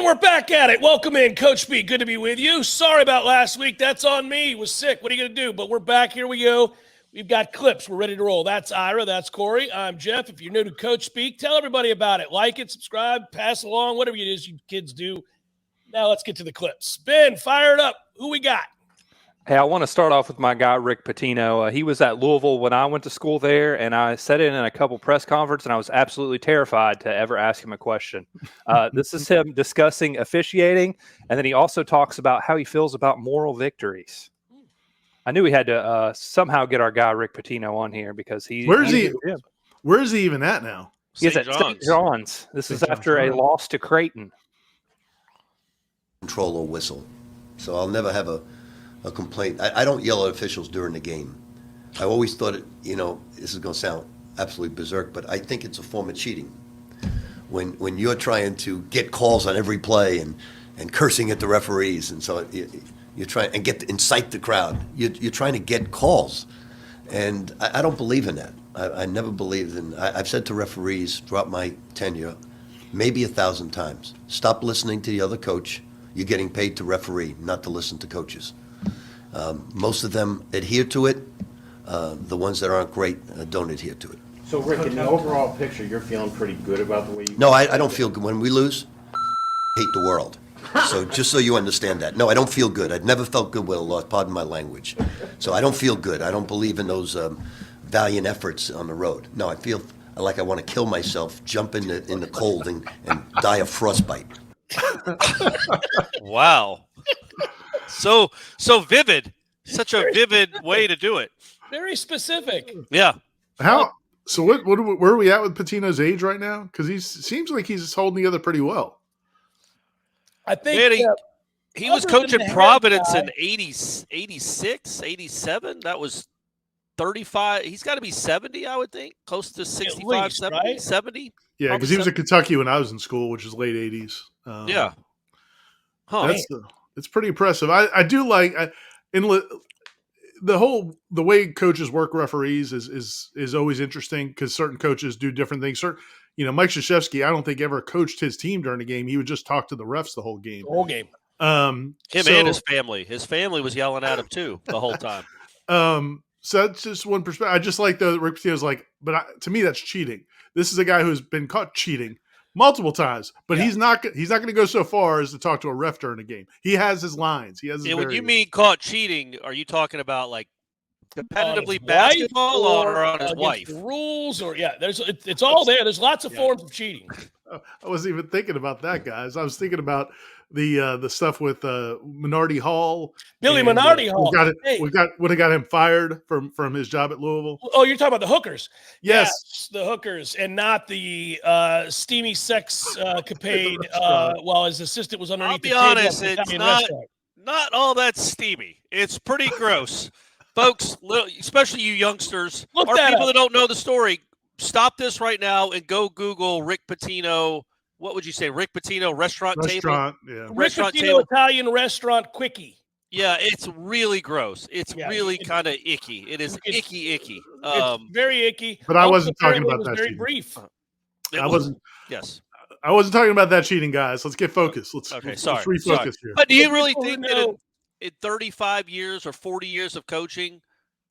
We're back at it. Welcome in, Coach B. Good to be with you. Sorry about last week. That's on me. Was sick. What are you going to do? But we're back. Here we go. We've got clips. We're ready to roll. That's Ira. That's Corey. I'm Jeff. If you're new to Coach Speak, tell everybody about it. Like it, subscribe, pass along, whatever it is you kids do. Now let's get to the clips. Ben, fire it up. Who we got? Hey, I want to start off with my guy, Rick Pitino. He was at Louisville when I went to school there, and I sat in a couple press conferences, and I was absolutely terrified to ever ask him a question. This is him discussing officiating, and then he also talks about how he feels about moral victories. I knew we had to somehow get our guy, Rick Pitino, on here because he – Where's he even at now? He's at St. John's. This is after a loss to Creighton. Control or whistle. So I'll never have a complaint. I don't yell at officials during the game. I always thought this is going to sound absolutely berserk, but I think it's a form of cheating. When you're trying to get calls on every play and cursing at the referees, and so you're trying and incite the crowd. You're trying to get calls, and I don't believe in that. I never believed in. I've said to referees throughout my tenure, maybe 1,000 times, stop listening to the other coach. You're getting paid to referee, not to listen to coaches. Most of them adhere to it. The ones that aren't great don't adhere to it. So, Rick, in the overall picture, you're feeling pretty good about the way you... No, I don't feel good. When we lose, I hate the world. So just so you understand that. No, I don't feel good. I've never felt good with a loss, pardon my language. So I don't feel good. I don't believe in those valiant efforts on the road. No, I feel like I want to kill myself, jump in the cold and die of frostbite. Wow. So vivid. Such a vivid way to do it. Very specific. Yeah. So where are we at with Pitino's age right now? Because he seems like he's holding together pretty well. I think he was coaching Providence in 86, 87. That was 35. He's got to be 70, I would think. Close to 65, least, 70, right? 70. Yeah, because he was at Kentucky when I was in school, which is late 80s. Yeah. Huh. It's pretty impressive. I do like the way coaches work referees is always interesting because certain coaches do different things. Mike Krzyzewski, I don't think ever coached his team during the game. He would just talk to the refs the whole game. Him and his family. His family was yelling at him too the whole time. So that's just one perspective. I just like the Rick Pitino's to me that's cheating. This is a guy who's been caught cheating multiple times, but he's not going to go so far as to talk to a ref during a game. He has his lines. He has his when you mean caught cheating, are you talking about like competitively basketball or on his wife? Rules it's all there. There's lots of forms of cheating. I wasn't even thinking about that, guys. I was thinking about the stuff with Minardi Hall. Billy Minardi Hall. Would have got him fired from his job at Louisville. Oh, you're talking about the hookers. Yes, the hookers, and not the steamy sex capade while his assistant was underneath. I'll be honest, it's not all that steamy. It's pretty gross. Folks, especially you youngsters, or people that don't know the story, stop this right now and go Google Rick Pitino. What would you say, Rick Pitino restaurant table? Yeah. Rick Pitino Italian restaurant quickie. Yeah, it's really gross. It's really kind of icky. It is icky. It's very icky. But I wasn't talking about that. Very brief. I wasn't. Yes. I wasn't talking about that cheating, guys. Let's get focused. Let's refocus here. But do you really think that in 35 years or 40 years of coaching,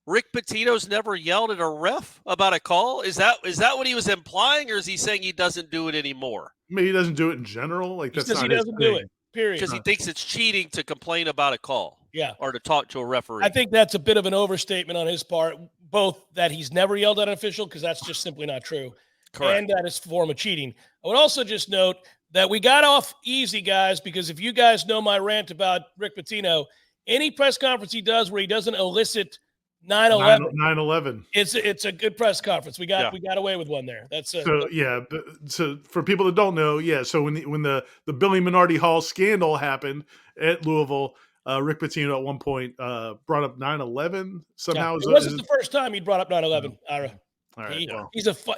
Rick Pitino's never yelled at a ref about a call? Is that what he was implying, or is he saying he doesn't do it anymore? Maybe he doesn't do it in general. Like that's not he doesn't do it. Period. Because he thinks it's cheating to complain about a call. Yeah. Or to talk to a referee. I think that's a bit of an overstatement on his part, both that he's never yelled at an official, because that's just simply not true. Correct. And that is a form of cheating. I would also just note that we got off easy, guys, because if you guys know my rant about Rick Pitino, any press conference he does where he doesn't elicit 9/11. It's a good press conference. We got away with one there. That's so for people that don't know, so when the Billy Minardi Hall scandal happened at Louisville, Rick Pitino at one point brought up 9/11 somehow. It wasn't the first time he brought up 9/11, Ira. All right,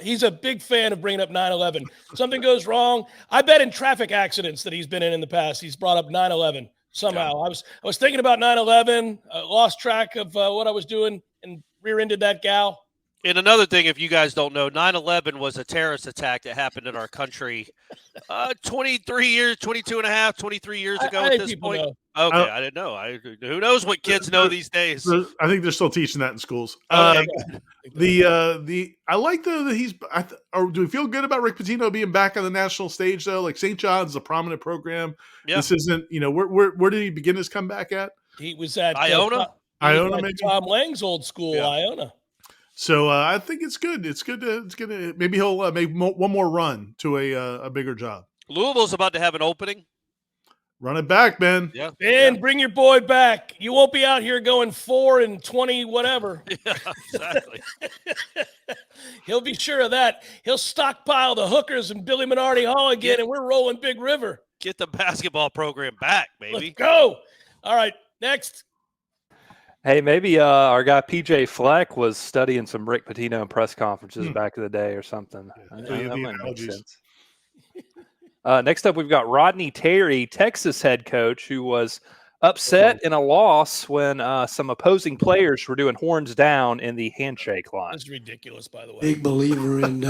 he's a big fan of bringing up 9/11. Something goes wrong. I bet in traffic accidents that he's been in the past, he's brought up 9/11 somehow. I was thinking about 9/11, lost track of what I was doing, and rear-ended that gal. And another thing, if you guys don't know, 9/11 was a terrorist attack that happened in our country 23 years, 22 and a half, 23 years ago at this point. Know. Okay, I didn't know. Who knows what kids know these days? I think they're still teaching that in schools. Okay. I like though that he's. Or do we feel good about Rick Pitino being back on the national stage though? Like St. John's is a prominent program. Yeah. This isn't. Where did he begin his comeback at? He was at Iona. Iona, maybe Tom Lang's old school, Yeah. Iona. So I think it's good. It's good to maybe he'll make one more run to a bigger job. Louisville's about to have an opening. Run it back, Ben. Yeah. Ben, bring your boy back. You won't be out here going 4 and 20, whatever. Yeah, exactly. He'll be sure of that. He'll stockpile the hookers and Billy Minardi Hall again, and we're rolling Big River. Get the basketball program back, baby. Let's go. All right, next. Hey, maybe our guy PJ Fleck was studying some Rick Pitino in press conferences back in the day or something. That might make sense. Next up, we've got Rodney Terry, Texas head coach, who was upset in a loss when some opposing players were doing horns down in the handshake line. This is ridiculous, by the way. Big believer in,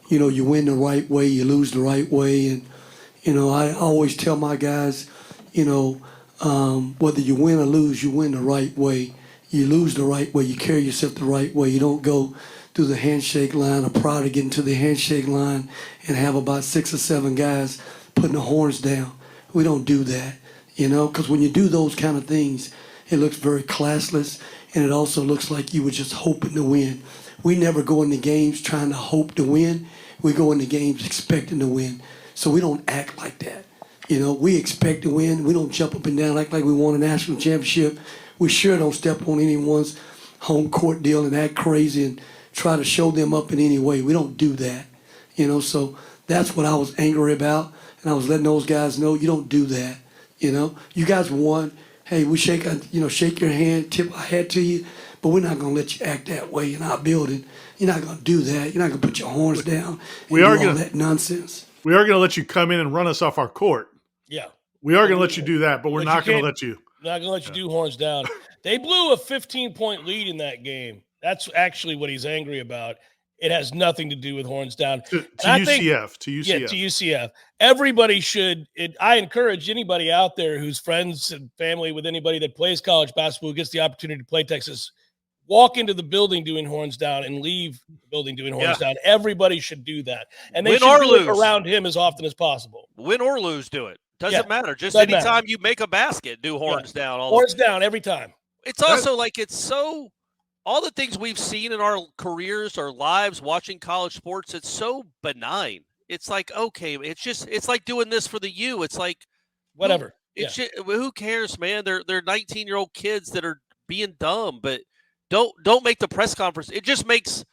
you win the right way, you lose the right way. And, I always tell my guys, whether you win or lose, you win the right way. You lose the right way, you carry yourself the right way. You don't go through the handshake line or prior to getting to the handshake line and have about 6 or 7 guys putting the horns down. We don't do that, because when you do those kind of things, it looks very classless, and it also looks like you were just hoping to win. We never go into games trying to hope to win. We go into games expecting to win. So we don't act like that. We expect to win. We don't jump up and down like we won a national championship. We sure don't step on anyone's home court deal and act crazy and try to show them up in any way. We don't do that. So that's what I was angry about, and I was letting those guys know you don't do that. You guys won. Hey, we shake your hand, tip our hat to you, but we're not going to let you act that way in our building. You're not going to do that. You're not going to put your horns down and do all that nonsense. We are going to let you come in and run us off our court. Yeah. We are going to let you do that, but we're not going to let you. Not going to let you do horns down. They blew a 15-point lead in that game. That's actually what he's angry about. It has nothing to do with horns down. To UCF. Yeah, to UCF. Everybody should – I encourage anybody out there who's friends and family with anybody that plays college basketball, who gets the opportunity to play Texas, walk into the building doing horns down and leave the building doing horns down. Everybody should do that. And they should do it around him as often as possible. Win or lose, do it. Doesn't matter. Just anytime you make a basket, do horns down. Horns down every time. It's also it's so – all the things we've seen in our careers, our lives, watching college sports, it's so benign. It's like, okay, it's like doing this for the U. It's like whatever. Who cares, man? They're 19-year-old kids that are being dumb, but don't make the press conference. It just makes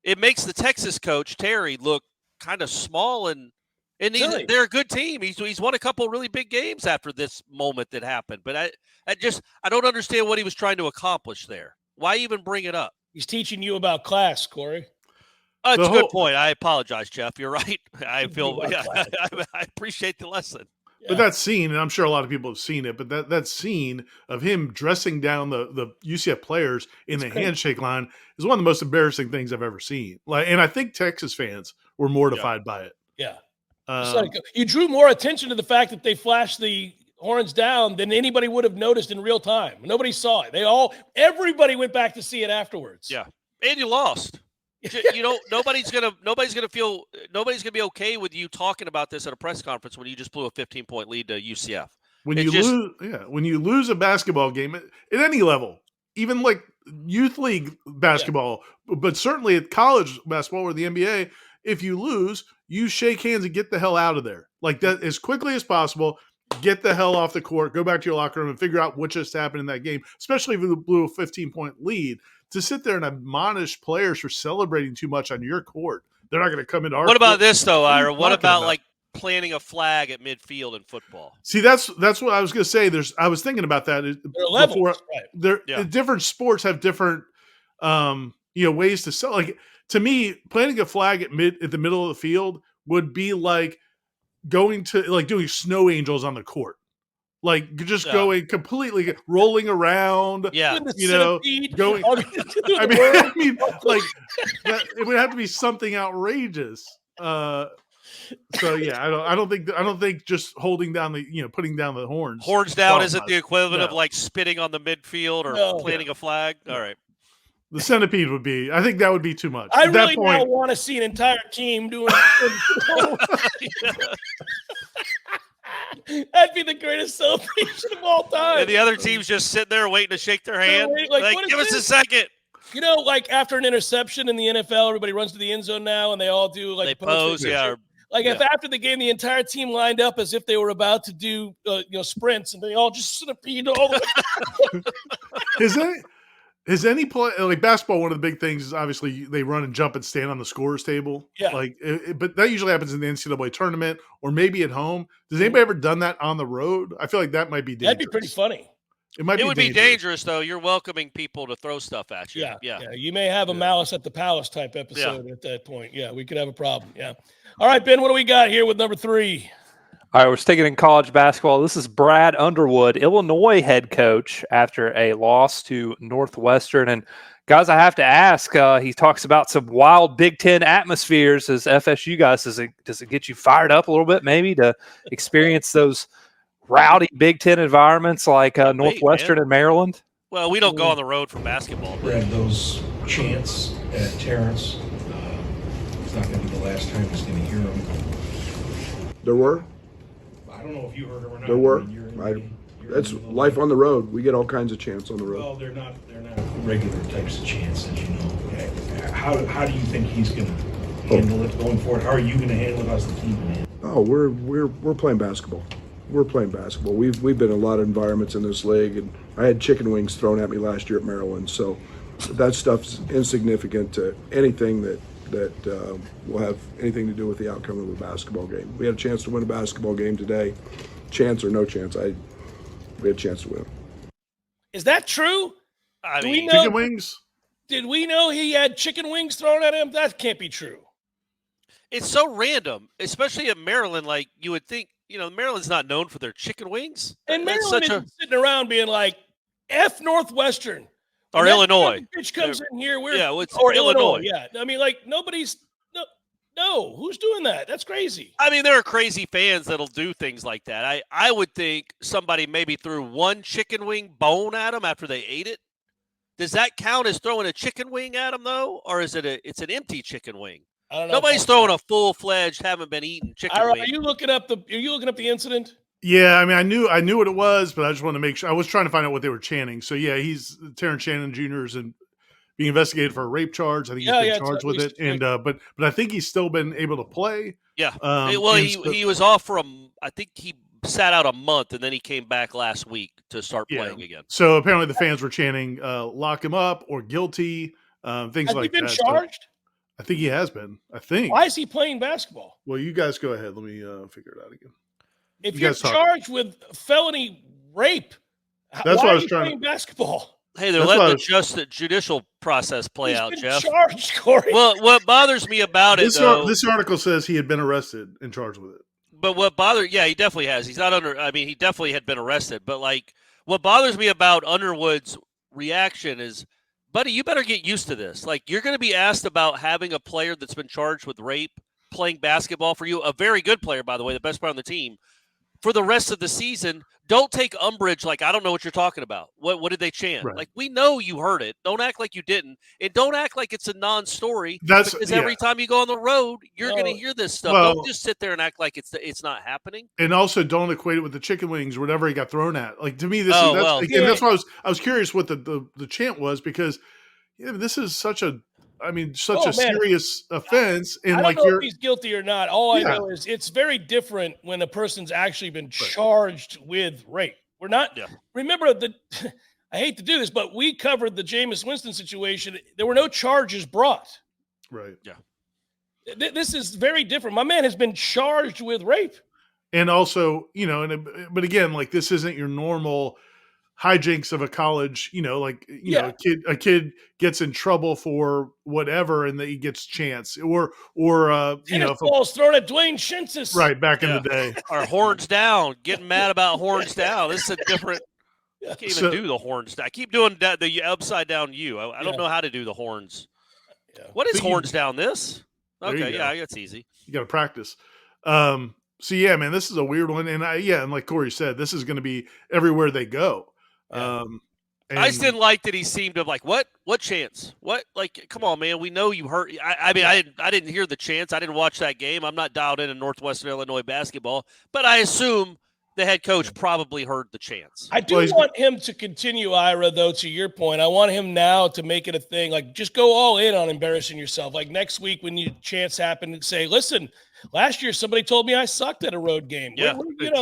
the Texas coach Terry look kind of small and they're a good team. He's won a couple of really big games after this moment that happened. But I don't understand what he was trying to accomplish there. Why even bring it up? He's teaching you about class, Corey. That's a good point. I apologize, Jeff. You're right. I feel I appreciate the lesson. Yeah. But that scene, and I'm sure a lot of people have seen it, but that scene of him dressing down the UCF players in the handshake line is one of the most embarrassing things I've ever seen. And I think Texas fans were mortified by it. Yeah. You drew more attention to the fact that they flashed the horns down than anybody would have noticed in real time. Nobody saw it. Everybody went back to see it afterwards. Yeah. And you lost. Nobody's gonna be okay with you talking about this at a press conference when you just blew a 15-point lead to UCF. When you lose a basketball game at any level, even like youth league basketball, but certainly at college basketball or the NBA, if you lose, you shake hands and get the hell out of there. Like that as quickly as possible. Get the hell off the court, go back to your locker room and figure out what just happened in that game, especially if you blew a 15-point lead. To sit there and admonish players for celebrating too much on your court. They're not going to come into our What about court. this, though, Ira? What about like planting a flag at midfield in football? See, that's what I was going to say. I was thinking about that. There are levels, right? Different sports have different ways to sell. Like, to me, planting a flag at the middle of the field would be like going to doing snow angels on the court. like just Yeah. going completely rolling around. Yeah. You know, going. I mean, like it would have to be something outrageous. So yeah, I don't think just holding down putting down the horns. Horns down isn't the equivalent No. of like spitting on the midfield or planting a flag. All right. The centipede would be. I think that would be too much. I At really that point, now want to see an entire team doing. That'd be the greatest celebration of all time. And the other team's just sitting there waiting to shake their hand. Like, give us a second. You know, like after an interception in the NFL, everybody runs to the end zone now, and they all do like they pose. Yeah. Like if after the game the entire team lined up as if they were about to do sprints, and they all just centipede all the way. Is any play like basketball? One of the big things is obviously they run and jump and stand on the scorer's table. Yeah. Like, but that usually happens in the NCAA tournament or maybe at home. Does anybody ever done that on the road? I feel like that might be dangerous. That'd be pretty funny. It would be dangerous though. You're welcoming people to throw stuff at you. Yeah. You may have a Malice at the Palace type episode at that point. Yeah, we could have a problem. Yeah. All right, Ben, what do we got here with number 3? All right, we're sticking in college basketball. This is Brad Underwood, Illinois head coach, after a loss to Northwestern. And guys, I have to ask, he talks about some wild Big Ten atmospheres as FSU guys. Does it get you fired up a little bit maybe to experience those rowdy Big Ten environments like Northwestern and Maryland? Well, we don't go on the road for basketball. Brad, those chants at Terrence, it's not going to be the last time he's going to hear them. There were? I don't know if you heard them or not. There were. That's life on the road. We get all kinds of chants on the road. Well, they're not regular types of chants, as you know. How do you think he's going to handle it going forward? How are you going to handle it? How's the team going to handle it? Oh, we're playing basketball. We're playing basketball. We've been in a lot of environments in this league, and I had chicken wings thrown at me last year at Maryland. So that stuff's insignificant to anything that will have anything to do with the outcome of a basketball game. We had a chance to win a basketball game today. Chance or no chance, we had a chance to win. Is that true? Chicken wings? Did we know he had chicken wings thrown at him? That can't be true. It's so random, especially in Maryland. Like you would think, Maryland's not known for their chicken wings. And Maryland isn't sitting around being like, F Northwestern. Or Illinois. Bitch comes in here. Or Illinois. Yeah. I mean, like, nobody's – no. Who's doing that? That's crazy. I mean, there are crazy fans that'll do things like that. I would think somebody maybe threw one chicken wing bone at them after they ate it. Does that count as throwing a chicken wing at them, though? Or is it's an empty chicken wing? I don't know. Nobody's throwing a full-fledged, haven't been eaten chicken wing. Are you looking up the incident? Yeah, I mean, I knew what it was, but I just wanted to make sure. I was trying to find out what they were chanting. So yeah, Terrence Shannon Jr. is being investigated for a rape charge. I think he's been charged with it, and but I think he's still been able to play. Yeah. He was off for I think he sat out a month, and then he came back last week to start playing again. So apparently the fans were chanting, "Lock him up" or "guilty," things like that. Has he been charged? I think he has been. I think. Why is he playing basketball? Well, you guys go ahead. Let me figure it out again. If you're charged with felony rape, that's why why I are was you trying playing basketball? Hey, they're letting the judicial process play out, Jeff. Charged, Corey. Well, what bothers me about it, though, this article says he had been arrested and charged with it. But he definitely has. He's not under. I mean, he definitely had been arrested. But what bothers me about Underwood's reaction is, buddy, you better get used to this. Like, you're going to be asked about having a player that's been charged with rape playing basketball for you, a very good player, by the way, the best player on the team, for the rest of the season. Don't take umbrage like, I don't know what you're talking about. What did they chant? Right. Like, we know you heard it. Don't act like you didn't. And don't act like it's a non-story. Because every time you go on the road, you're going to hear this stuff. Don't just sit there and act like it's not happening. And also don't equate it with the chicken wings or whatever he got thrown at. Like, to me, that's why I was curious what the chant was, because this is such a serious offense. And I don't know if he's guilty or not. All I know is it's very different when a person's actually been charged with rape. We're not. Yeah. Remember I hate to do this, but we covered the Jameis Winston situation. There were no charges brought. Right. Yeah. This is very different. My man has been charged with rape. And also, but again, like, this isn't your normal hijinks of a college, like a kid gets in trouble for whatever and that he gets chance, or tennis balls thrown at Dwayne Shinsis, right back in the day, or horns down, getting mad about horns down. This is a different. I can't even do the horns. I keep doing that, the upside down U. I don't know how to do the horns. Yeah. What is horns down? This? Okay, yeah, it's easy. You got to practice. So yeah, man, this is a weird one, and and like Corey said, this is going to be everywhere they go. Yeah. I just didn't like that he seemed to like what chance? What, like, come on, man, we know you hurt. I mean, I didn't hear the chance. I didn't watch that game. I'm not dialed in Northwestern Illinois basketball, but I assume the head coach probably heard the chance. I do want him to continue, Ira, though, to your point. I want him now to make it a thing. Like, just go all in on embarrassing yourself. Like, next week when your chance happen, and say, listen, last year somebody told me I sucked at a road game. Yeah.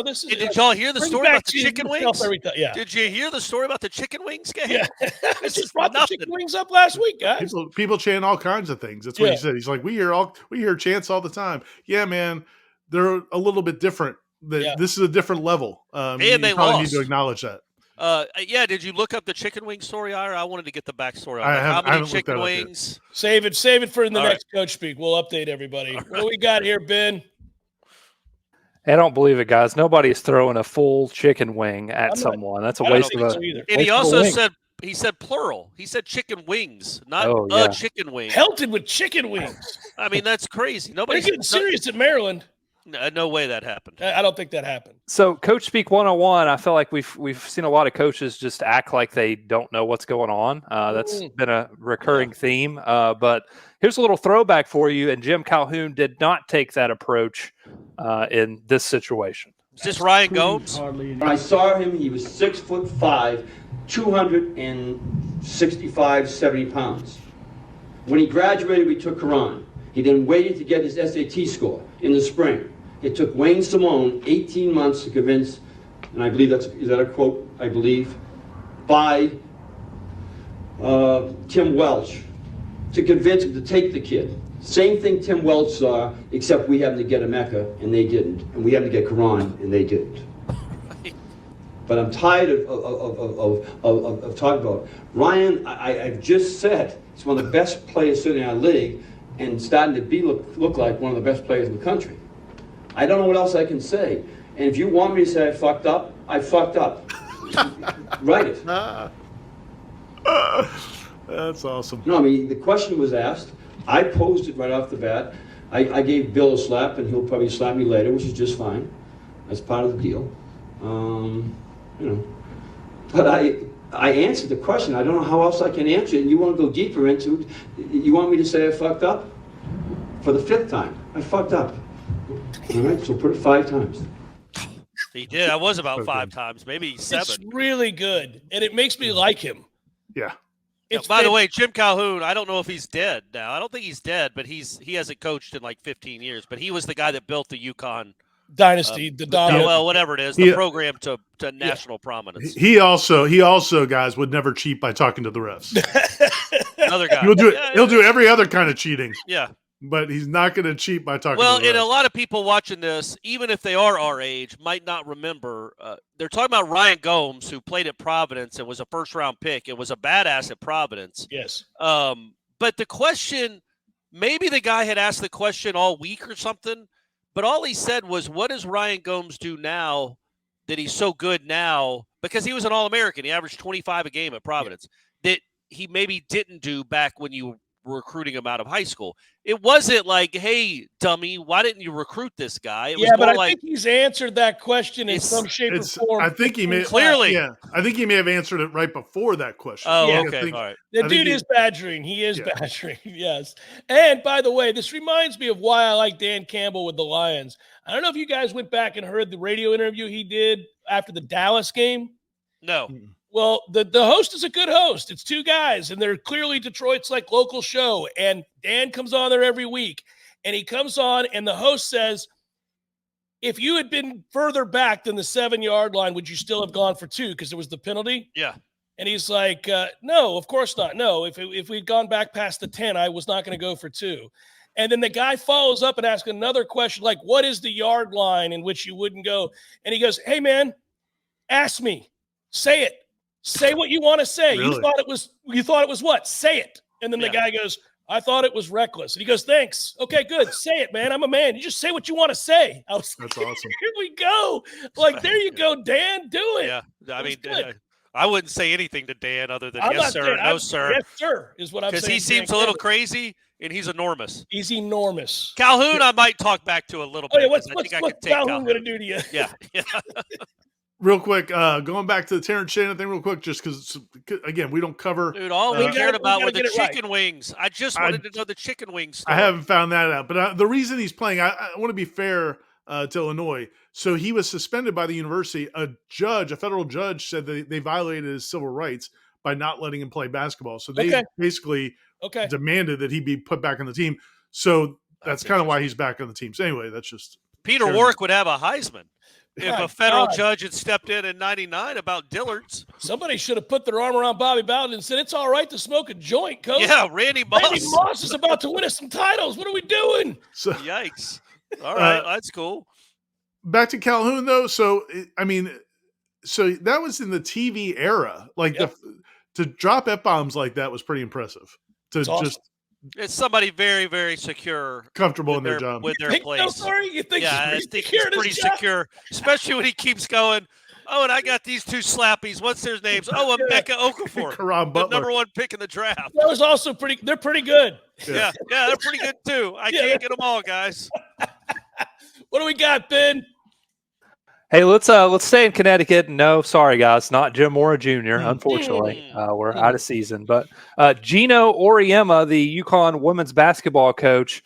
This is. Did y'all hear the story about the chicken wings? Yeah. Did you hear the story about the chicken wings game? Yeah. I just brought the chicken wings up last week, guys. People chant all kinds of things. That's what he said. He's like, we hear chants all the time. Yeah, man, they're a little bit different. This is a different level. And they probably lost. need to acknowledge that. Did you look up the chicken wing story, Ira? I wanted to get the backstory on that. How many chicken wings? Save it for the next Coach Speak. We'll update everybody. What do we got here, Ben? I don't believe it, guys. Nobody's throwing a full chicken wing at someone. That's a waste of a. And he also said plural. He said chicken wings, not a chicken wing. Pelted with chicken wings. I mean, that's crazy. Nobody's getting serious at Maryland. No way that happened. I don't think that happened. So, Coach Speak 101, I feel like we've seen a lot of coaches just act like they don't know what's going on. That's been a recurring theme. But here's a little throwback for you. And Jim Calhoun did not take that approach in this situation. Is this Ryan Gomes? When I saw him, he was 6'5", 265, 70 pounds. When he graduated, we took Quran. He then waited to get his SAT score in the spring. It took Wayne Simone 18 months to convince, and I believe is that a quote, I believe, by Tim Welch, to convince him to take the kid. Same thing Tim Welch saw, except we happened to get a Mecca, and they didn't. And we happened to get Quran, and they didn't. But I'm tired of talking about it. Ryan, I've just said, he's one of the best players sitting in our league, and starting to look like one of the best players in the country. I don't know what else I can say. And if you want me to say I fucked up, I fucked up. Write it. That's awesome. No, I mean, the question was asked. I posed it right off the bat. I gave Bill a slap, and he'll probably slap me later, which is just fine. That's part of the deal. But I answered the question. I don't know how else I can answer it. And you want to go deeper into it. You want me to say I fucked up? For the 5th time. I fucked up. All right, so put it 5 times. He did. I was about 5 times, maybe 7. It's really good, and it makes me like him. Yeah. By the way, Jim Calhoun, I don't know if he's dead now. I don't think he's dead, but he hasn't coached in like 15 years. But he was the guy that built the UConn dynasty, whatever it is, the program to national prominence. He also, guys, would never cheat by talking to the refs. Another guy. He'll do every other kind of cheating. Yeah. But he's not going to cheat by talking to the refs. And a lot of people watching this, even if they are our age, might not remember. They're talking about Ryan Gomes, who played at Providence and was a first-round pick and was a badass at Providence. Yes. But the question, maybe the guy had asked the question all week or something, but all he said was, what does Ryan Gomes do now that he's so good now? Because he was an All-American. He averaged 25 a game at Providence. That he maybe didn't do back when you were recruiting him out of high school. It wasn't like, hey, dummy, why didn't you recruit this guy? It was but I like, think he's answered that question in some shape or form. I think he may clearly. Yeah, I think he may have answered it right before that question. Oh, okay, all right. The dude is badgering. He is badgering, yes. And by the way, this reminds me of why I like Dan Campbell with the Lions. I don't know if you guys went back and heard the radio interview he did after the Dallas game. No. Well, the host is a good host. It's 2 guys, and they're clearly Detroit's like local show. And Dan comes on there every week, and he comes on, and the host says, if you had been further back than the 7-yard line, would you still have gone for 2 because there was the penalty? Yeah. And he's like, no, of course not. No, if we'd gone back past the 10, I was not going to go for 2. And then the guy follows up and asks another question, like, what is the yard line in which you wouldn't go? And he goes, hey, man, ask me. Say it. Say what you want to say. Really? You thought it was what? Say it. And then the guy goes, I thought it was reckless. And he goes, thanks. Okay, good. Say it, man. I'm a man. You just say what you want to say. I was That's like, awesome. Here we go. Like, there you go, Dan. Do it. Yeah, I mean, I wouldn't say anything to Dan other than I'm yes, not sir, saying- no, sir. Yes, sir, is what I'm saying. Because he seems a little crazy, and he's enormous. He's enormous. Calhoun, I might talk back to a little Oh, bit. yeah, what's 'cause I think I could take Calhoun going to do to you? Yeah. Real quick, going back to the Terrence Shannon thing real quick, just because, again, we don't cover. Dude, all we cared about were the get it right. chicken wings. I just wanted to know the chicken wings story. I haven't found that out. But the reason he's playing, I want to be fair to Illinois. So he was suspended by the university. A federal judge said that they violated his civil rights by not letting him play basketball. So they basically demanded that he be put back on the team. So that's kind of why he's back on the team. So anyway, that's just. Peter Warwick would have a Heisman. If a federal judge had stepped in '99 about Dillard's. Somebody should have put their arm around Bobby Bowden and said, it's all right to smoke a joint, coach. Yeah, Randy Moss. Randy Moss is about to win us some titles. What are we doing? So, yikes. All right, that's cool. Back to Calhoun, though. So, I mean, that was in the TV era. Like, to drop F-bombs like that was pretty impressive. It's somebody very, very secure. Comfortable in their job. With their place. You think I think he's pretty secure, especially when he keeps going, oh, and I got these two slappies. What's their names? Oh, Emeka Okafor. Karan the Butler. #1 pick in the draft. That was also they're pretty good. Yeah, they're pretty good too. I can't get them all, guys. What do we got, Ben? Hey, let's stay in Connecticut. No, sorry guys, not Jim Mora Jr. Unfortunately, we're out of season. But Geno Auriemma, the UConn women's basketball coach,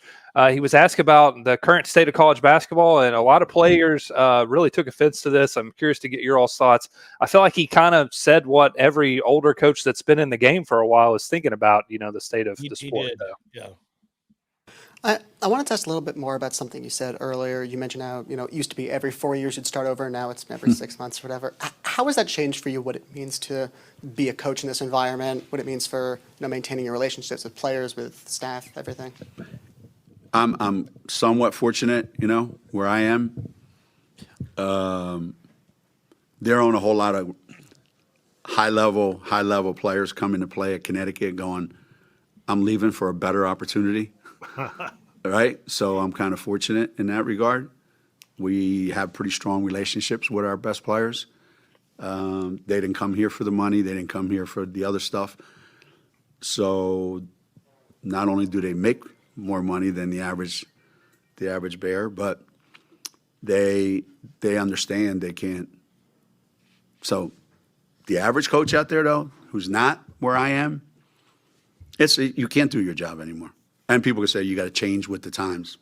he was asked about the current state of college basketball, and a lot of players really took offense to this. I'm curious to get your all's thoughts. I feel like he kind of said what every older coach that's been in the game for a while is thinking about. The state of the sport. Though. Yeah. I wanted to ask a little bit more about something you said earlier. You mentioned how, it used to be every 4 years you'd start over. Now it's every 6 months or whatever. How has that changed for you, what it means to be a coach in this environment, what it means for maintaining your relationships with players, with staff, everything? I'm somewhat fortunate, where I am. There aren't a whole lot of high level players coming to play at Connecticut going, I'm leaving for a better opportunity. Right? So I'm kind of fortunate in that regard. We have pretty strong relationships with our best players. They didn't come here for the money. They didn't come here for the other stuff. So not only do they make more money than the average bear, but they understand they can't. So the average coach out there, though, who's not where I am, you can't do your job anymore. And people can say you got to change with the times.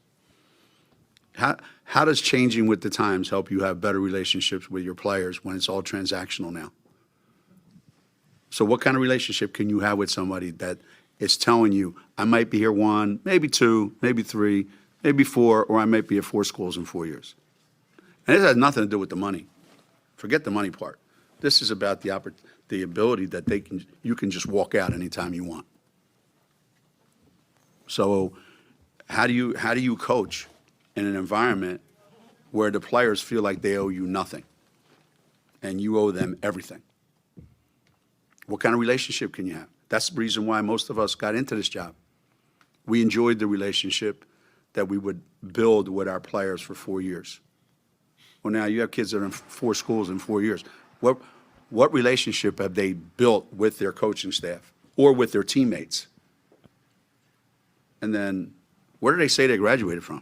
How does changing with the times help you have better relationships with your players when it's all transactional now? So what kind of relationship can you have with somebody that is telling you, I might be here 1, maybe 2, maybe 3, maybe 4, or I might be at 4 schools in 4 years? And this has nothing to do with the money. Forget the money part. This is about the ability that you can just walk out anytime you want. So how do you coach in an environment where the players feel like they owe you nothing and you owe them everything? What kind of relationship can you have? That's the reason why most of us got into this job. We enjoyed the relationship that we would build with our players for 4 years. Well, now you have kids that are in 4 schools in 4 years. What relationship have they built with their coaching staff or with their teammates? And then where do they say they graduated from?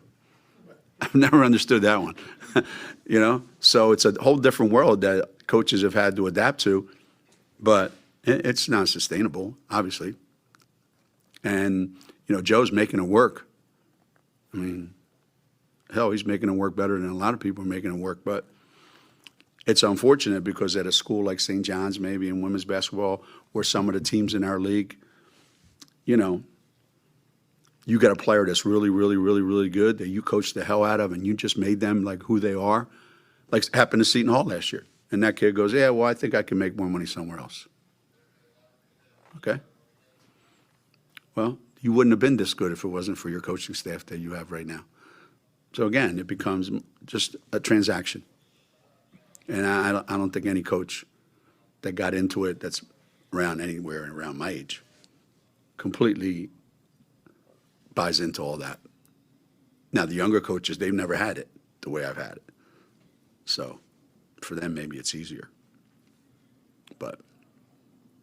I've never understood that one. So it's a whole different world that coaches have had to adapt to, but it's not sustainable, obviously. And, Joe's making it work. I mean, hell, he's making it work better than a lot of people are making it work, but it's unfortunate because at a school like St. John's, maybe in women's basketball, or some of the teams in our league, you got a player that's really, really, really, really good that you coached the hell out of and you just made them like who they are, like happened to Seton Hall last year. And that kid goes, yeah, well, I think I can make more money somewhere else. Okay? Well, you wouldn't have been this good if it wasn't for your coaching staff that you have right now. So again, it becomes just a transaction. And I don't think any coach that got into it that's around anywhere around my age completely buys into all that. Now, the younger coaches, they've never had it the way I've had it. So for them, maybe it's easier. But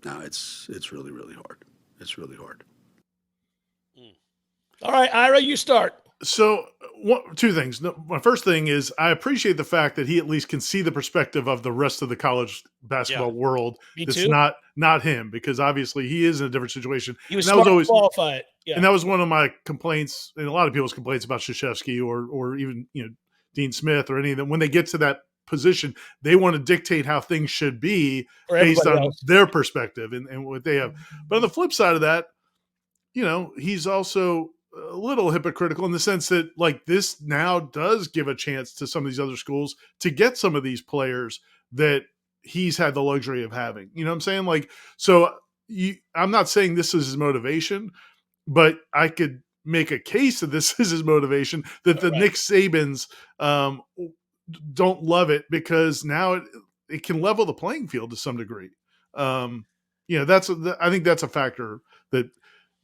no, it's really, really hard. It's really hard. All right, Ira, you start. So, two things. My first thing is I appreciate the fact that he at least can see the perspective of the rest of the college basketball world. Me It's too. not him, because obviously he is in a different situation. He was And that smart was to always qualify it. Yeah. And that was one of my complaints, and a lot of people's complaints about Krzyzewski or even Dean Smith or any of them. When they get to that position, they want to dictate how things should be For based everybody on else. their perspective and what they have. But on the flip side of that, he's also a little hypocritical in the sense that, like, this now does give a chance to some of these other schools to get some of these players that he's had the luxury of having. You know what I'm saying? Like, so I'm not saying this is his motivation, but I could make a case that this is his motivation, that the Nick Sabans don't love it, because now it can level the playing field to some degree. I think that's a factor that,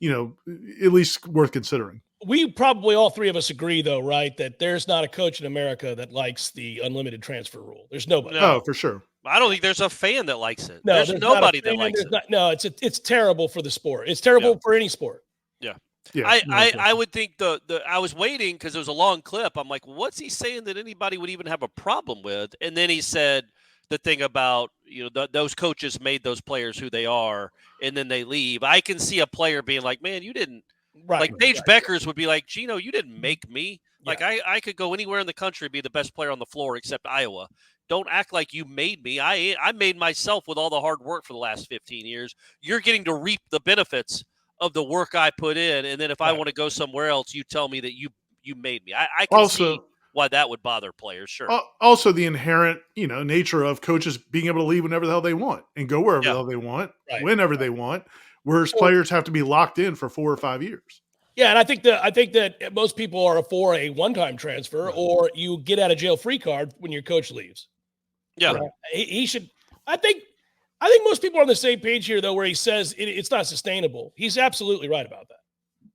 at least worth considering. We probably all three of us agree, though, right, that there's not a coach in America that likes the unlimited transfer rule. There's nobody. No, for sure. I don't think there's a fan that likes it. No, there's nobody that likes it. It's terrible for the sport. It's terrible for any sport. Yeah, I would think I was waiting because it was a long clip. I'm like, what's he saying that anybody would even have a problem with? And then he said the thing about, those coaches made those players who they are, and then they leave. I can see a player being like, man, you didn't. Like Paige Beckers would be like, Geno, you didn't make me. Like, I could go anywhere in the country and be the best player on the floor except Iowa. Don't act like you made me. I made myself with all the hard work for the last 15 years. You're getting to reap the benefits of the work I put in. And then if I want to go somewhere else, you tell me that you made me. I can see why that would bother players. Sure. Also the inherent, nature of coaches being able to leave whenever the hell they want and go wherever the hell they want, whenever they want, whereas players have to be locked in for 4 or 5 years. Yeah, and I think that most people are for a one-time transfer, or you get out of jail free card when your coach leaves. Yeah, he should. I think most people are on the same page here, though, where he says it's not sustainable. He's absolutely right about that.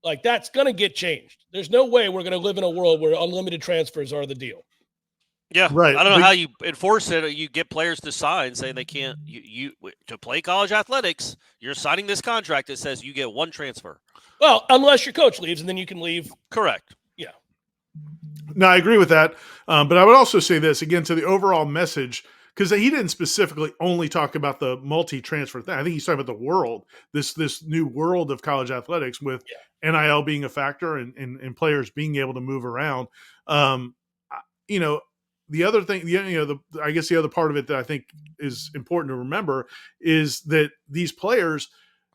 Like, that's going to get changed. There's no way we're going to live in a world where unlimited transfers are the deal. Yeah, right. I don't know how you enforce it. Or you get players to sign saying they can't. You to play college athletics, you're signing this contract that says you get one transfer. Well, unless your coach leaves, and then you can leave. Correct. Yeah. No, I agree with that. But I would also say this, again, to the overall message, because he didn't specifically only talk about the multi-transfer thing. I think he's talking about the world, this new world of college athletics with NIL being a factor and players being able to move around. The other thing, I guess the other part of it that I think is important to remember is that these players,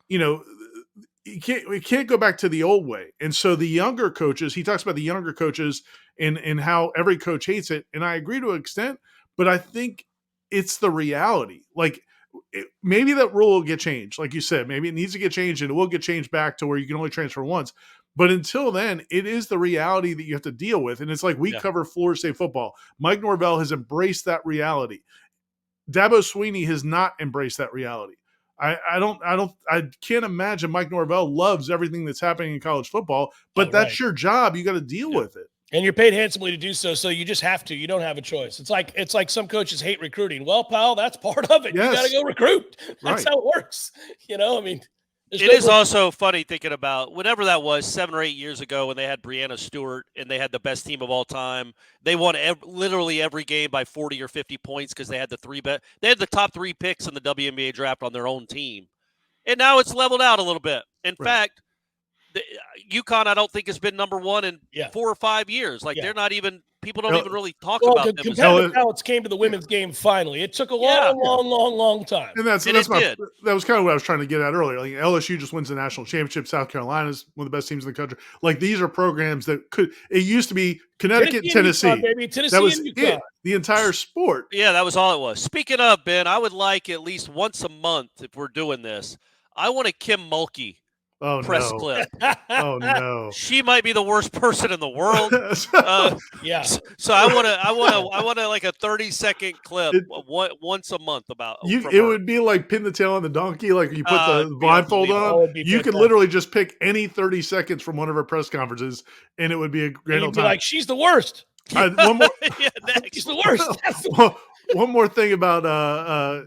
we can't go back to the old way. And so the younger coaches, he talks about the younger coaches and how every coach hates it. And I agree to an extent, but I think it's the reality. Like, maybe that rule will get changed. Like you said, maybe it needs to get changed, and it will get changed back to where you can only transfer once. But until then, it is the reality that you have to deal with. And it's like we cover Florida State football. Mike Norvell has embraced that reality. Dabo Swinney has not embraced that reality. I can't imagine Mike Norvell loves everything that's happening in college football, but that's your job. You got to deal with it. And you're paid handsomely to do so. So you just have to. You don't have a choice. It's like some coaches hate recruiting. Well, pal, that's part of it. Yes. You got to go recruit. That's Right. how it works. It is also funny thinking about whenever that was 7 or 8 years ago when they had Breanna Stewart and they had the best team of all time. They won literally every game by 40 or 50 points because they had they had the top 3 picks in the WNBA draft on their own team. And now it's leveled out a little bit. In fact, UConn, I don't think, has been number 1 in 4 or 5 years. Like, they're not even – people don't even really talk about them. Competitive balance came to the women's game finally. It took a long time. And that was kind of what I was trying to get at earlier. Like, LSU just wins the national championship. South Carolina is one of the best teams in the country. Like, these are programs that it used to be Connecticut, Tennessee. UConn, baby. Tennessee that was and UConn. the entire sport. Yeah, that was all it was. Speaking of, Ben, I would like at least once a month, if we're doing this, I want a Kim Mulkey Oh, press no. clip. Oh, no. She might be the worst person in the world. Yeah. So I want to like a 30-second clip once a month about from It her. would be like pin the tail on the donkey, like you put the It'd be blindfold unbelievable. on. it'd be You could fantastic. literally just pick any 30 seconds from one of her press conferences, and it would be a great You'd old be time. like, she's the worst. One more. Yeah, next. She's the worst. One more thing about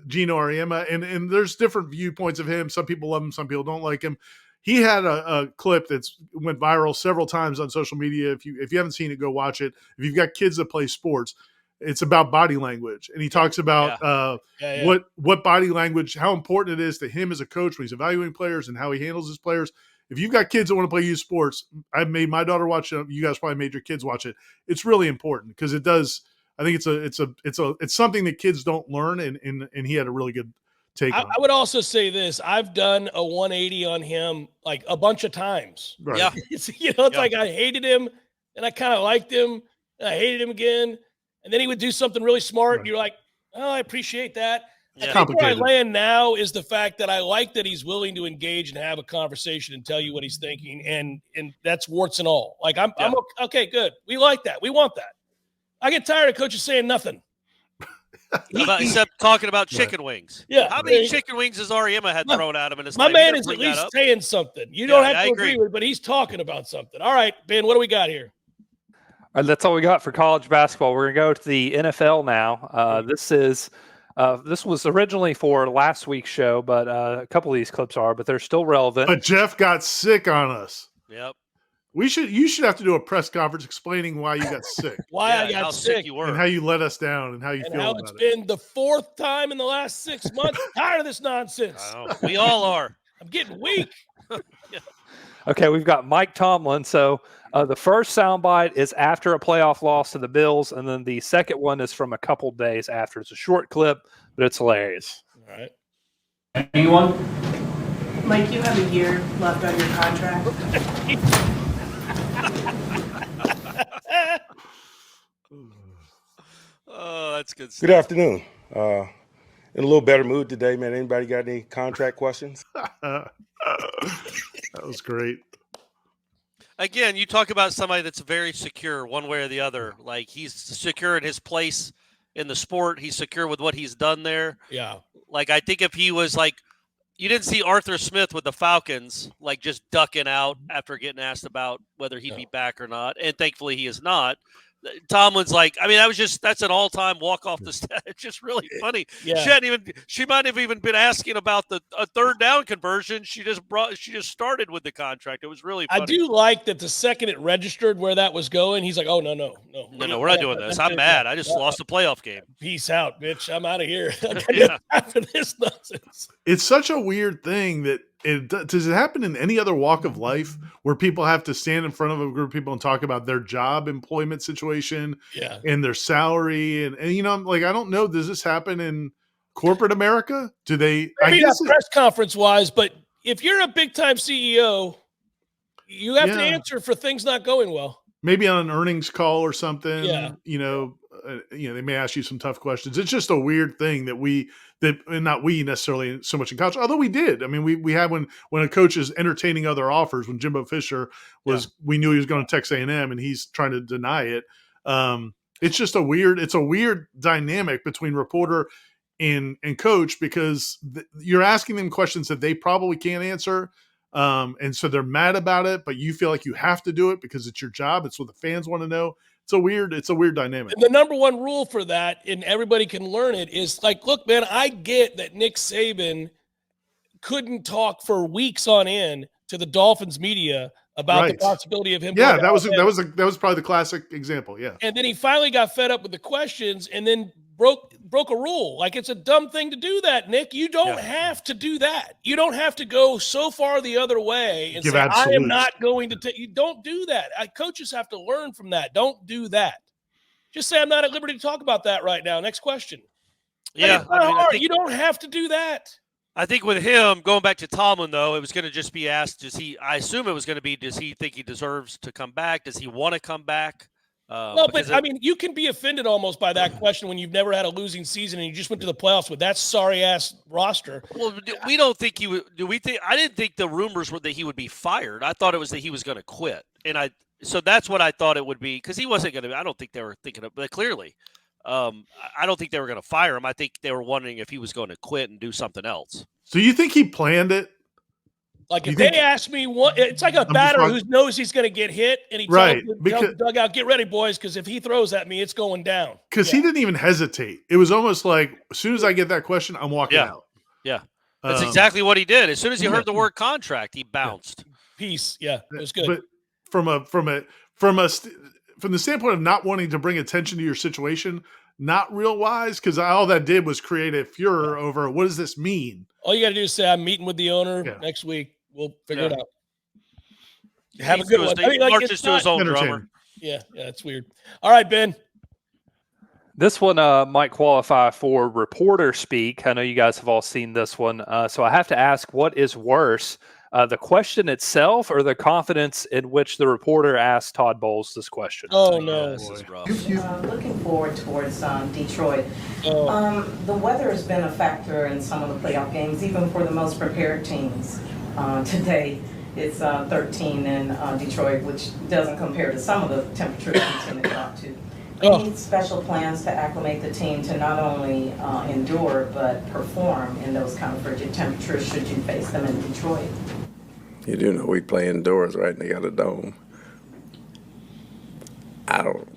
Geno Auriemma, and there's different viewpoints of him. Some people love him, some people don't like him. He had a clip that's went viral several times on social media. If you haven't seen it, go watch it. If you've got kids that play sports, it's about body language, and he talks about what body language, how important it is to him as a coach when he's evaluating players and how he handles his players. If you've got kids that want to play youth sports, I've made my daughter watch it. You guys probably made your kids watch it. It's really important because it does. I think it's something that kids don't learn, and he had a really good take on it. I would also say this: I've done a 180 on him like a bunch of times. Right. Yeah. It's like I hated him, and I kind of liked him, and I hated him again, and then he would do something really smart, and you're like, oh, I appreciate that. Yeah. I think where I land now is the fact that I like that he's willing to engage and have a conversation and tell you what he's thinking, and that's warts and all. Like I'm okay, good. We like that. We want that. I get tired of coaches saying nothing. Except talking about chicken wings. Yeah. How many chicken wings has Auriemma had thrown at him in his My life? man is at least saying something. You don't have to agree with it, but he's talking about something. All right, Ben, what do we got here? All right, that's all we got for college basketball. We're going to go to the NFL now. This was originally for last week's show, but a couple of these clips but they're still relevant. But Jeff got sick on us. Yep. You should have to do a press conference explaining why you got sick. I got sick you were. And how you let us down and how you feel how about it's it. been the fourth time in the last 6 months. Tired of this nonsense. We all are. I'm getting weak. Okay, we've got Mike Tomlin. So the first soundbite is after a playoff loss to the Bills, and then the second one is from a couple days after. It's a short clip, but it's hilarious. All right. Anyone? Mike, you have a year left on your contract. Oh, that's good stuff. Good afternoon. In a little better mood today, man. Anybody got any contract questions? That was great. Again, you talk about somebody that's very secure one way or the other. Like he's secure in his place in the sport. He's secure with what he's done there. Yeah. Like I think if he was like, you didn't see Arthur Smith with the Falcons, like just ducking out after getting asked about whether he'd be back or not. And thankfully he is not. Tomlin's like, I mean, that's an all-time walk off the stat. It's just really funny. Yeah. She might have even been asking about a third down conversion. She just started with the contract. It was really funny. I do like that the second it registered where that was going, he's like, oh, no, we're not doing this. I'm mad. I just lost a playoff game. Peace out, bitch. I'm out of here. After this nonsense. It's such a weird thing that does it happen in any other walk of life where people have to stand in front of a group of people and talk about their job employment situation and their salary and like I don't know, does this happen in corporate America? Do they? I mean, not press conference wise, but if you're a big time CEO, you have to answer for things not going well. Maybe on an earnings call or something. They may ask you some tough questions. It's just a weird thing and not we necessarily so much in college, although we did. I mean, we had when a coach is entertaining other offers. When Jimbo Fisher we knew he was going to Texas A&M, and he's trying to deny it. It's just a weird dynamic between reporter and coach because you're asking them questions that they probably can't answer. And so they're mad about it, but you feel like you have to do it because it's your job. It's what the fans want to know. It's a weird dynamic. And the number one rule for that, and everybody can learn it, is like, look, man, I get that Nick Saban couldn't talk for weeks on end to the Dolphins media about the possibility of him. Yeah, that was probably the classic example. Yeah. And then he finally got fed up with the questions and then broke a rule. Like, it's a dumb thing to do that, Nick. You don't have to do that. You don't have to go so far the other way and say, I am not going to take you. Don't do that. Coaches have to learn from that. Don't do that. Just say, I'm not at liberty to talk about that right now. Next question. Yeah. You don't have to do that. I think with him, going back to Tomlin, though, it was going to just be asked, I assume it was going to be, does he think he deserves to come back? Does he want to come back? No, but I mean, you can be offended almost by that question when you've never had a losing season and you just went to the playoffs with that sorry ass roster. Well, we don't think he would. Do we think? I didn't think the rumors were that he would be fired. I thought it was that he was going to quit, so that's what I thought it would be, because he wasn't going to. I don't think they were thinking of, but clearly, I don't think they were going to fire him. I think they were wondering if he was going to quit and do something else. So you think he planned it? Like if they ask me what, it's like a batter who knows he's going to get hit, and he tells the dugout, "Get ready, boys, because if he throws at me, it's going down." Because he didn't even hesitate. It was almost like, as soon as I get that question, I'm walking out. Yeah, that's exactly what he did. As soon as he heard the word contract, he bounced. Peace. Yeah, it was good. But from the standpoint of not wanting to bring attention to your situation, not real wise, because all that did was create a furor over what does this mean. All you got to do is say, "I'm meeting with the owner next week. We'll figure it out." Have a good one. He marches to his own drummer. Yeah, that's weird. All right, Ben. This one might qualify for reporter speak. I know you guys have all seen this one. So I have to ask, what is worse, the question itself or the confidence in which the reporter asked Todd Bowles this question? Oh, no. This is rough. Looking forward towards Detroit. The weather has been a factor in some of the playoff games, even for the most prepared teams. Today, it's 13 in Detroit, which doesn't compare to some of the temperatures we tend to talk to. We need special plans to acclimate the team to not only endure, but perform in those kind of frigid temperatures should you face them in Detroit. You do know we play indoors, right? And they got a dome. I don't.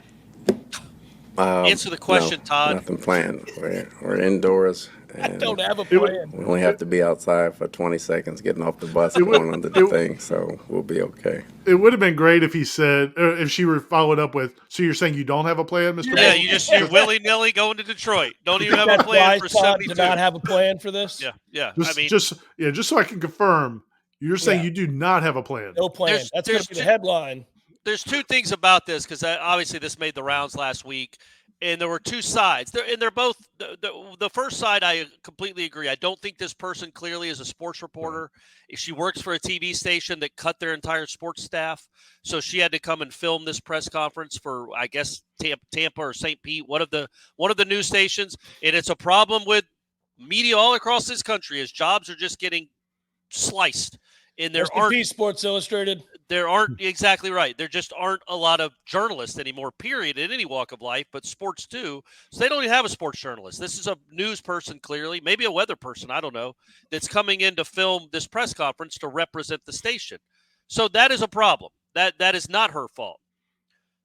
Answer the question, Todd. Nothing planned. We're indoors. I don't have a plan. We only have to be outside for 20 seconds getting off the bus and going under the thing, so we'll be okay. It would have been great if he said, or if she were followed up with, "So you're saying you don't have a plan, Mr. Yeah, Bowles?" you're willy-nilly going to Detroit. Don't even have a plan for 72. To not have a plan for this? Yeah. Just so I can confirm, you're saying you do not have a plan. No plan. That's going to be the headline. There's two things about this, because obviously this made the rounds last week. And there were two sides. They're both the first side. I completely agree. I don't think this person clearly is a sports reporter. If she works for a TV station that cut their entire sports staff, so she had to come and film this press conference for, I guess, Tampa or St. Pete, one of the news stations. And it's a problem with media all across this country, as jobs are just getting sliced. And there aren't Sports Illustrated. There aren't exactly right. There just aren't a lot of journalists anymore, period, in any walk of life, but sports too. So they don't even have a sports journalist. This is a news person, clearly, maybe a weather person, I don't know, that's coming in to film this press conference to represent the station. So that is a problem. That is not her fault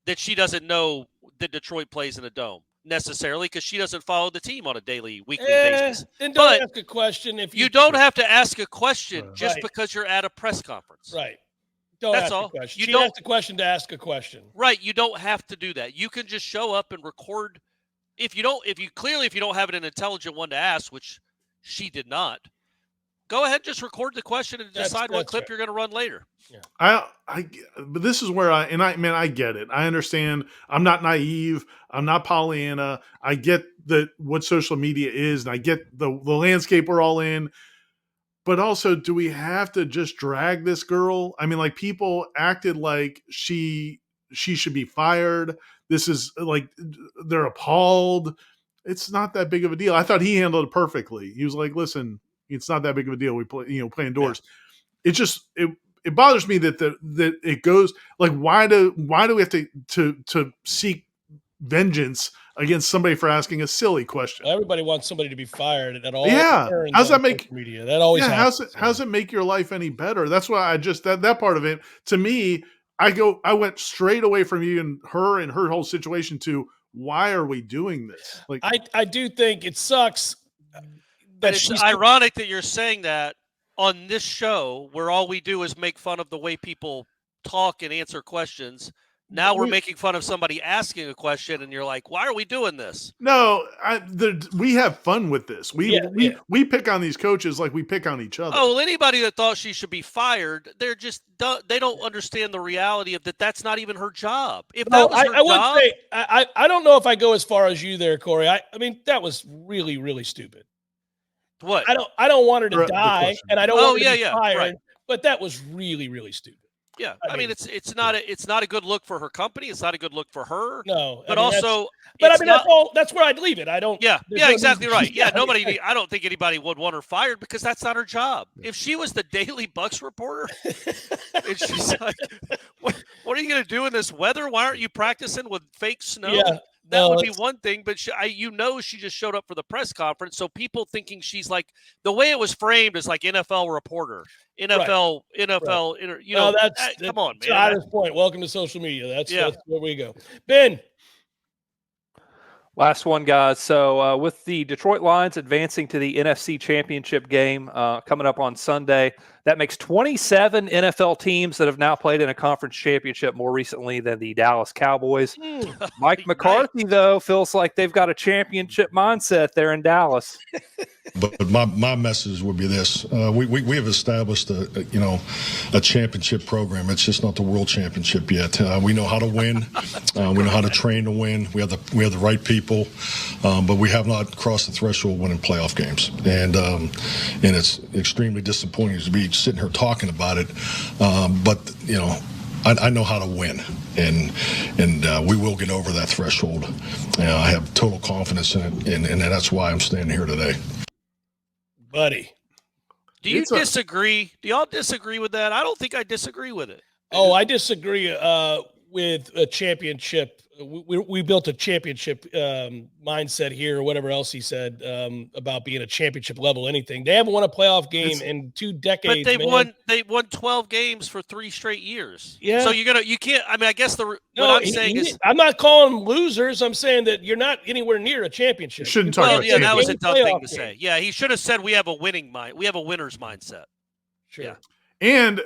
that she doesn't know that Detroit plays in a dome necessarily, because she doesn't follow the team on a daily, weekly basis. Then don't ask a question if you don't have to ask a question just because you're at a press conference. Right. Don't That's ask all. a question. You She don't asked a question to ask a question. Right. You don't have to do that. You can just show up and record. If you don't have an intelligent one to ask, which she did not, go ahead, just record the question and decide what clip you're going to run later. Yeah. But this is where I get it. I understand. I'm not naive. I'm not Pollyanna. I get what social media is, and I get the landscape we're all in. But also, do we have to just drag this girl? I mean, like, people acted like she should be fired. This is like, they're appalled. It's not that big of a deal. I thought he handled it perfectly. He was like, "Listen, it's not that big of a deal. We play indoors." Yeah. It just it bothers me that it goes like, why do we have to seek vengeance against somebody for asking a silly question? Everybody wants somebody to be fired at all. Yeah. How's that make media? That always happens. How's it make your life any better? That's why I just that part of it, to me, I went straight away from you and her whole situation to, why are we doing this? Like, I do think it sucks. But it's ironic that you're saying that on this show, where all we do is make fun of the way people talk and answer questions. Now we're making fun of somebody asking a question, and you're like, "Why are we doing this?" No, we have fun with this. We pick on these coaches like we pick on each other. Oh, well, anybody that thought she should be fired, they don't understand the reality of that. That's not even her job. If that was her job, would say I don't know if I go as far as you there, Corey. I mean, that was really, really stupid. What? I don't want her to die, and I don't want her to be fired. Right. But that was really, really stupid. Yeah, I mean it's not a good look for her company. It's not a good look for her. No, but that's where I'd leave it. I don't. Yeah, no exactly right. Yeah, nobody. I don't think anybody would want her fired because that's not her job. If she was the Daily Bucks reporter, and she's like, "What are you going to do in this weather? Why aren't you practicing with fake snow?" Yeah. That would be one thing, but she just showed up for the press conference. So people thinking she's like the way it was framed is like NFL reporter, NFL. Right. Come on, man. To Ira's point, welcome to social media. That's where we go. Ben. Last one, guys. So with the Detroit Lions advancing to the NFC Championship game coming up on Sunday, that makes 27 NFL teams that have now played in a conference championship more recently than the Dallas Cowboys. Mike McCarthy, though, feels like they've got a championship mindset there in Dallas. But my message would be this: we have established a championship program. It's just not the world championship yet. We know how to win. We know how to train to win. We have the right people, but we have not crossed the threshold of winning playoff games. And it's extremely disappointing to be sitting here talking about it. But I know how to win, and we will get over that threshold. I have total confidence in it, and that's why I'm standing here today. Buddy. Do you disagree? Do y'all disagree with that? I don't think I disagree with it. Oh, I disagree with a championship. We built a championship mindset here, or whatever else he said about being a championship level anything. They haven't won a playoff game in 2 decades. But they won 12 games for 3 straight years. Yeah. So you can't. I mean, I guess what I'm saying is I'm not calling them losers. I'm saying that you're not anywhere near a championship. You shouldn't talk about that was a tough thing to say. Yeah, he should have said we have a winning mind. We have a winner's mindset. Sure. Yeah. And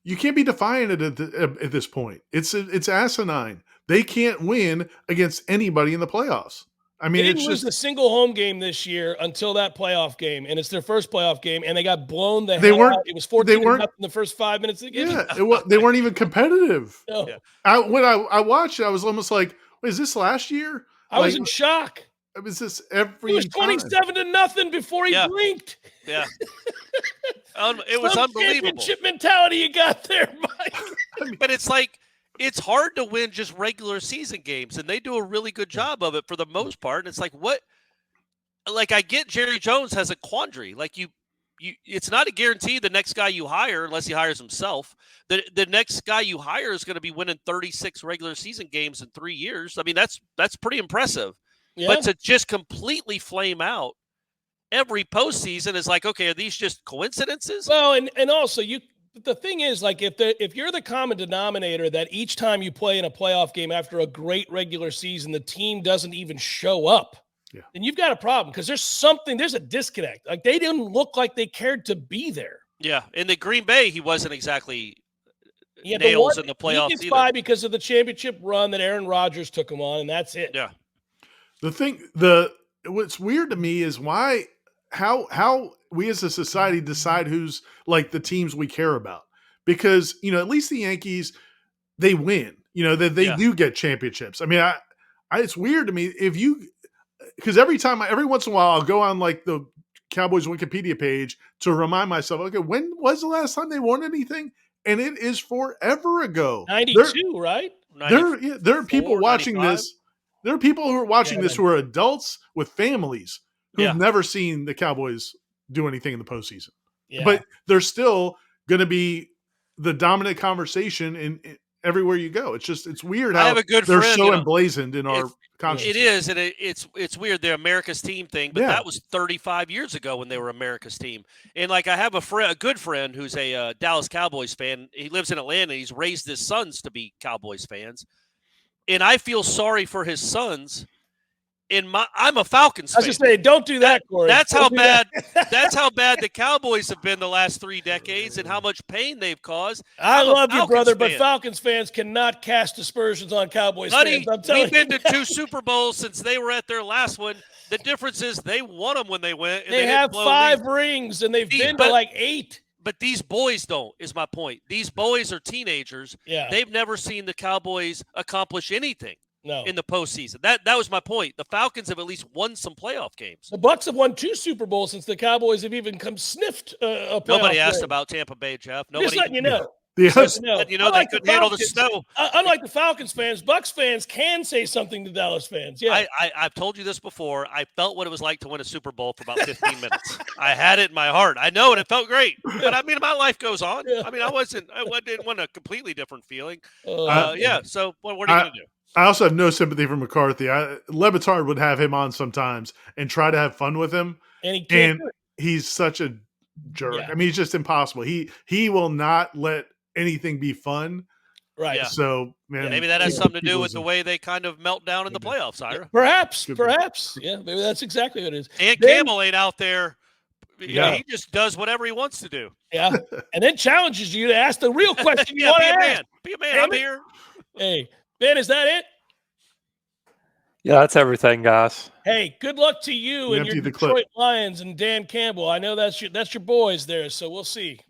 you can't be defiant at this point. It's asinine. They can't win against anybody in the playoffs. I mean, they didn't lose a single home game this year until that playoff game, and it's their first playoff game, and they got blown the hell out. It was 14-0 in the first 5 minutes of the game. Yeah, they weren't even competitive. No. Yeah. When I watched it, I was almost like, wait, is this last year? I was in shock. Was this every? It was 27-0 before he blinked. Yeah, it was unbelievable. Championship mentality you got there, Mike. But it's like it's hard to win just regular season games, and they do a really good job of it for the most part. And it's like what? Like I get Jerry Jones has a quandary. Like you, it's not a guarantee the next guy you hire, unless he hires himself, the next guy you hire is going to be winning 36 regular season games in 3 years. I mean, that's pretty impressive. Yeah. But to just completely flame out every postseason is like, okay, are these just coincidences? Well, and also the thing is, like, if you're the common denominator that each time you play in a playoff game after a great regular season, the team doesn't even show up, then you've got a problem because there's a disconnect. Like they didn't look like they cared to be there. Yeah, in the Green Bay, he wasn't exactly nails in the playoffs. He gets by because of the championship run that Aaron Rodgers took him on, and that's it. Yeah. What's weird to me is how we as a society decide who's like the teams we care about, because at least the Yankees, they win, that they do get championships. I mean, it's weird to me because every once in a while I'll go on like the Cowboys Wikipedia page to remind myself, okay, when was the last time they won anything? And it is forever ago. 92, right? There are people watching 95? this. There are people who are watching this who are adults with families who've never seen the Cowboys do anything in the postseason. Yeah. But they're still going to be the dominant conversation in everywhere you go. It's weird how they're so emblazoned in our consciousness. It is, and it's weird. They're America's team thing, but that was 35 years ago when they were America's team. And like I have a good friend who's a Dallas Cowboys fan. He lives in Atlanta. He's raised his sons to be Cowboys fans. And I feel sorry for his sons. I'm a Falcons fan. I was just saying, don't do that, Corey. That's how bad. That's how bad the Cowboys have been the last 3 decades, and how much pain they've caused. I love you, brother, but Falcons fans cannot cast aspersions on Cowboys fans. I'm telling you. We've been to 2 Super Bowls since they were at their last one. The difference is they won them when they went. And they have 5 rings, and they've been to like 8. But these boys don't, is my point. These boys are teenagers. Yeah. They've never seen the Cowboys accomplish anything in the postseason. That was my point. The Falcons have at least won some playoff games. The Bucs have won 2 Super Bowls since the Cowboys have even sniffed a playoff Nobody asked game. about Tampa Bay, Jeff. Just letting you know. Yes. You know, they couldn't handle the snow. Unlike the Falcons fans, Bucks fans can say something to Dallas fans. Yeah, I've told you this before. I felt what it was like to win a Super Bowl for about 15 minutes. I had it in my heart. I know, and it felt great. But I mean, my life goes on. Yeah. I mean, I didn't want a completely different feeling. Yeah. So what are you going to do? I also have no sympathy for McCarthy. Lebitard would have him on sometimes and try to have fun with him, and he can't. He's such a jerk. Yeah. I mean, he's just impossible. He will not let anything be fun. Right. Yeah. So, man, Maybe that has something to do with the way they kind of melt down in the playoffs, Ira. Perhaps. Yeah, maybe that's exactly what it is. And Campbell ain't out there. Yeah. He just does whatever he wants to do. Yeah. And then challenges you to ask the real question you want to ask. Be a man. I'm here. Hey, Ben, is that it? Yeah, that's everything, guys. Hey, good luck to you and your Detroit Lions and Dan Campbell. I know that's your boys there, so we'll see.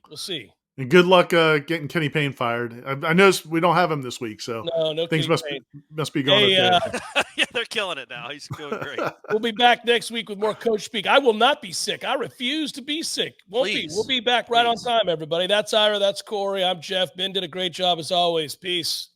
And good luck getting Kenny Payne fired. I noticed we don't have him this week, so no things Kenny must be going okay. Yeah, they're killing it now. He's doing great. We'll be back next week with more Coach Speak. I will not be sick. I refuse to be sick. We'll be back right on time, everybody. That's Ira. That's Corey. I'm Jeff. Ben did a great job as always. Peace.